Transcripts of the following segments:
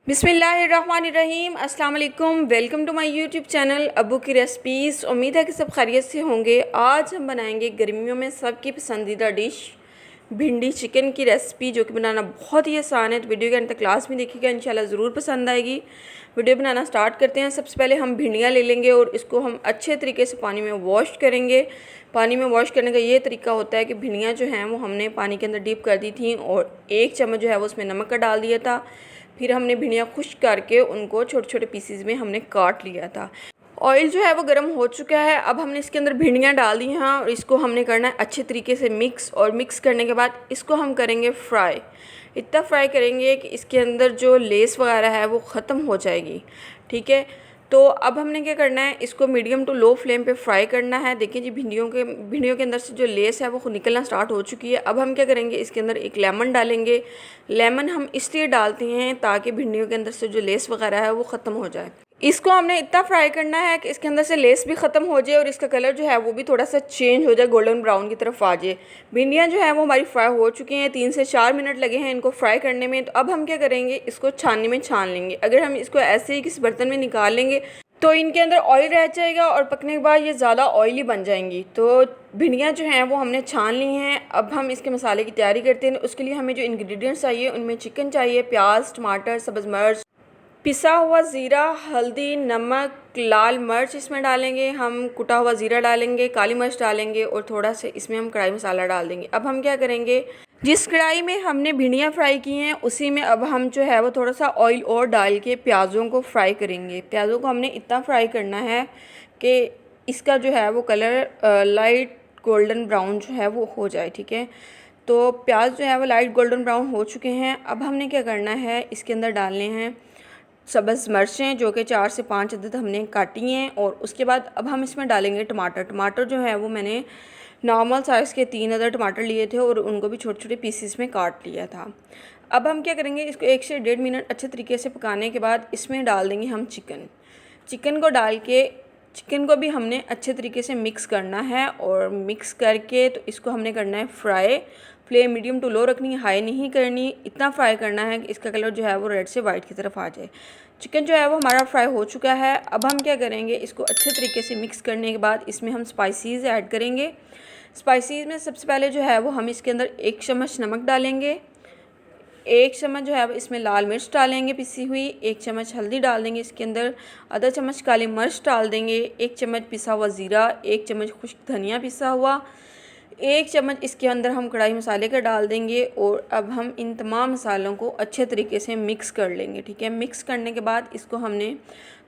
बिस्मिल्लाहिर्रहमानिर्रहीम। अस्सलाम वालेकुम। Welcome to my YouTube channel अब्बू की रेसिपीज़। उम्मीद है कि सब खैरियत से होंगे। आज हम बनाएंगे गर्मियों में सबकी पसंदीदा डिश भिंडी चिकन की रेसिपी, जो कि बनाना बहुत ही आसान है। तो वीडियो के अंत तक क्लास में देखिएगा, इंशाल्लाह ज़रूर पसंद आएगी। वीडियो बनाना स्टार्ट करते हैं। सबसे पहले हम भिंडियाँ ले लेंगे और इसको हम अच्छे तरीके से पानी में वॉश करेंगे। पानी में वॉश करने का ये तरीका होता है कि भिंडियाँ जो हैं वो हमने पानी के अंदर डीप कर दी थी और 1 चम्मच जो है वो उसमें नमक का डाल दिया था। फिर हमने भिंडियाँ खुश्क करके उनको छोटे छोटे पीसीज में हमने काट लिया था। ऑयल जो है वो गर्म हो चुका है। अब हमने इसके अंदर भिंडियाँ डाल दी हैं और इसको हमने करना है अच्छे तरीके से मिक्स। और मिक्स करने के बाद इसको हम करेंगे फ्राई। इतना फ्राई करेंगे कि इसके अंदर जो लेस वगैरह है वो ख़त्म हो जाएगी। ठीक है, तो अब हमने क्या करना है, इसको मीडियम टू लो फ्लेम पे फ्राई करना है। देखिए जी, भिंडियों के अंदर से जो लेस है वो निकलना स्टार्ट हो चुकी है। अब हम क्या करेंगे, इसके अंदर एक लेमन डालेंगे। लेमन हम इसलिए डालते हैं ताकि भिंडियों के अंदर से जो लेस वगैरह है वो ख़त्म हो जाए। इसको हमने इतना फ्राई करना है कि इसके अंदर से लेस भी ख़त्म हो जाए और इसका कलर जो है वो भी थोड़ा सा चेंज हो जाए, गोल्डन ब्राउन की तरफ आ जाए। भिंडियाँ जो है वो हमारी फ्राई हो चुकी हैं। 3 से 4 मिनट लगे हैं इनको फ्राई करने में। तो अब हम क्या करेंगे, इसको छाननी में छान लेंगे। अगर हम इसको ऐसे ही किसी बर्तन में निकाल लेंगे तो इनके अंदर ऑयल रह जाएगा और पकने के बाद ये ज़्यादा ऑयली बन जाएंगी। तो भिंडियाँ जो हैं वो हमने छान ली हैं। अब हम इसके मसाले की तैयारी करते हैं। उसके लिए हमें जो इंग्रेडिएंट्स चाहिए, उनमें चिकन चाहिए, प्याज, टमाटर, सब्ज़ मिर्च, पिसा हुआ ज़ीरा, हल्दी, नमक, लाल मिर्च इसमें डालेंगे। हम कुटा हुआ ज़ीरा डालेंगे, काली मिर्च डालेंगे और थोड़ा सा इसमें हम कढ़ाई मसाला डाल देंगे। अब हम क्या करेंगे, जिस कढ़ाई में हमने भिंडियाँ फ्राई की हैं उसी में अब हम जो है वो थोड़ा सा ऑयल और डाल के प्याज़ों को फ्राई करेंगे। प्याज़ों को हमने इतना फ्राई करना है कि इसका जो है वो कलर लाइट गोल्डन ब्राउन जो है वो हो जाए। ठीक है, तो प्याज जो है वो लाइट गोल्डन ब्राउन हो चुके हैं। अब हमने क्या करना है, इसके अंदर डालने हैं सब्ज़ मिर्चें, जो कि 4 से 5 अदद हमने काटी हैं। और उसके बाद अब हम इसमें डालेंगे टमाटर। टमाटर जो है वो मैंने नॉर्मल साइज़ के 3 अदद टमाटर लिए थे और उनको भी छोटे छोटे पीसीस में काट लिया था। अब हम क्या करेंगे, इसको 1 से 1.5 मिनट अच्छे तरीके से पकाने के बाद इसमें डाल देंगे हम चिकन। चिकन को डाल के चिकन को भी हमने अच्छे तरीके से मिक्स करना है और मिक्स करके तो इसको हमने करना है fry. Flame medium to low रखनी है, हाई नहीं करनी। इतना फ्राई करना है कि इसका कलर जो है वो रेड से वाइट की तरफ आ जाए। चिकन जो है वो हमारा फ्राई हो चुका है। अब हम क्या करेंगे, इसको अच्छे तरीके से मिक्स करने के बाद इसमें हम स्पाइसेस ऐड करेंगे। स्पाइसेस में सबसे पहले जो है वो हम इसके अंदर 1 चम्मच नमक डालेंगे, 1 चम्मच जो है इसमें लाल मिर्च डालेंगे पिसी हुई, 1 चम्मच हल्दी डाल देंगे इसके अंदर, आधा चम्मच काली मिर्च डाल देंगे, 1 चम्मच पिसा हुआ ज़ीरा, 1 चम्मच खुश्क धनिया पिसा हुआ, 1 चम्मच इसके अंदर हम कढ़ाई मसाले का डाल देंगे। और अब हम इन तमाम मसालों को अच्छे तरीके से मिक्स कर लेंगे। ठीक है, मिक्स करने के बाद इसको हमने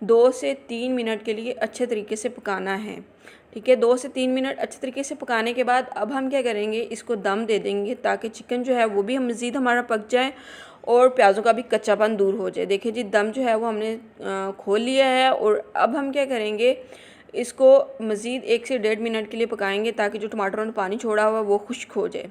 2 से 3 मिनट के लिए अच्छे तरीके से पकाना है। ठीक है, 2 से 3 मिनट अच्छे तरीके से पकाने के बाद अब हम क्या करेंगे, इसको दम दे देंगे ताकि चिकन जो है वो भी मज़ीद हमारा पक जाए और प्याज़ों का भी कच्चापन दूर हो जाए। देखिए जी, दम जो है वो हमने खोल लिया है। और अब हम क्या करेंगे, इसको मज़ीद 1 से 1.5 मिनट के लिए पकाएंगे ताकि जो टमाटरों ने पानी छोड़ा हुआ वो खुश्क हो जाए।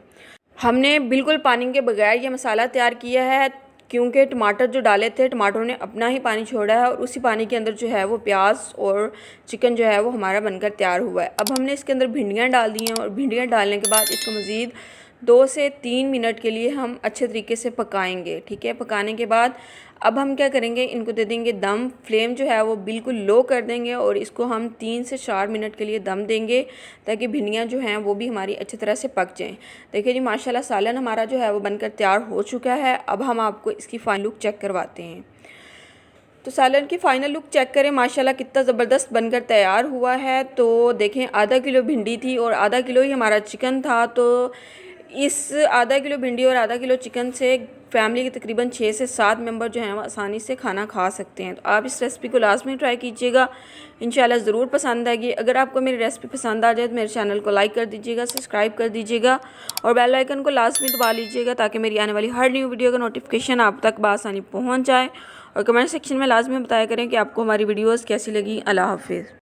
हमने बिल्कुल पानी के बगैर ये मसाला तैयार किया है क्योंकि टमाटर जो डाले थे, टमाटरों ने अपना ही पानी छोड़ा है और उसी पानी के अंदर जो है वो प्याज और चिकन जो है वो हमारा बनकर तैयार हुआ है। अब हमने इसके अंदर भिंडियाँ डाल दी हैं और भिंडियाँ डालने के बाद इसको मज़ीद 2 से 3 मिनट के लिए हम अच्छे तरीके से पकाएंगे। ठीक है, पकाने के बाद अब हम क्या करेंगे, इनको दे देंगे दम। फ्लेम जो है वो बिल्कुल लो कर देंगे और इसको हम 3 से 4 मिनट के लिए दम देंगे ताकि भिंडियाँ जो हैं वो भी हमारी अच्छी तरह से पक जाएं। देखिए जी, माशाल्लाह सालन हमारा जो है वो बनकर तैयार हो चुका है। अब हम आपको इसकी फाइनल लुक चेक करवाते हैं। तो सालन की फ़ाइनल लुक चेक करें, माशाल्लाह कितना ज़बरदस्त बनकर तैयार हुआ है। तो देखें, आधा किलो भिंडी थी और आधा किलो ही हमारा चिकन था। तो इस आधा किलो भिंडी और आधा किलो चिकन से फैमिली के तकरीबन 6 से 7 मेंबर जो हैं वो आसानी से खाना खा सकते हैं। तो आप इस रेसिपी को लाजमी ट्राई कीजिएगा, इंशाल्लाह ज़रूर पसंद आएगी। अगर आपको मेरी रेसिपी पसंद आ जाए तो मेरे चैनल को लाइक कर दीजिएगा, सब्सक्राइब कर दीजिएगा और बेल आइकन को लाजमी दबा लीजिएगा ताकि मेरी आने वाली हर न्यू वीडियो का नोटिफिकेशन आप तक बआसानी पहुँच जाए। और कमेंट सेक्शन में लाजमी बताया करें कि आपको हमारी वीडियोज़ कैसी लगी। अल्लाह हाफिज़।